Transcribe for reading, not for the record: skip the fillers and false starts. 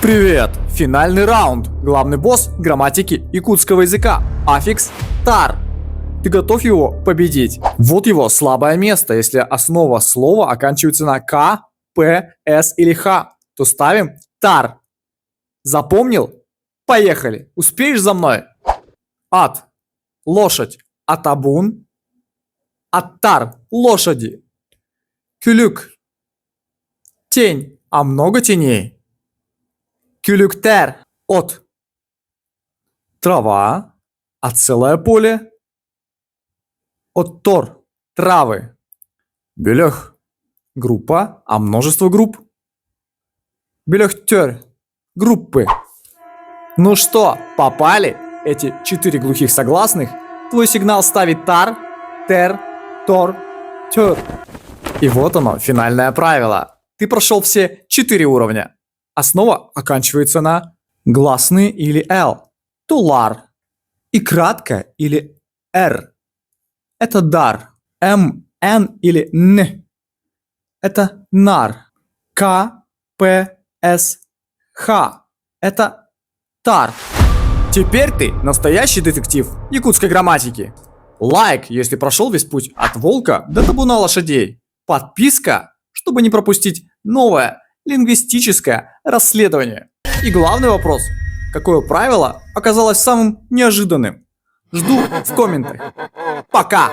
Привет! Финальный раунд. Главный босс грамматики якутского языка. Аффикс тар. Ты готов его победить? Вот его слабое место. Если основа слова оканчивается на К, П, С или Х, то ставим тар. Запомнил? Поехали. Успеешь за мной? Ат. Лошадь. Атабун. Аттар. Лошади. Кюлюк. Тень. А много теней? Кюлюктер. От. Трава. А целое поле? Оттор. Травы. Бюлех. Группа. А множество групп? Бюлехтер. Группы. Ну что, попали? Эти 4 глухих согласных. Твой сигнал ставит тар, тер, тор, тер. И вот оно, финальное правило. Ты прошел все 4 уровня. Основа оканчивается на гласные или L. Тулар. И кратко или R. Это дар. М, Н или Н. Это нар. К, П, С, Х. Это тар. Теперь ты настоящий детектив якутской грамматики. Лайк, если прошел весь путь от волка до табуна лошадей. Подписка, чтобы не пропустить новое лингвистическое расследование. И главный вопрос: какое правило оказалось самым неожиданным? Жду в комментах. Пока!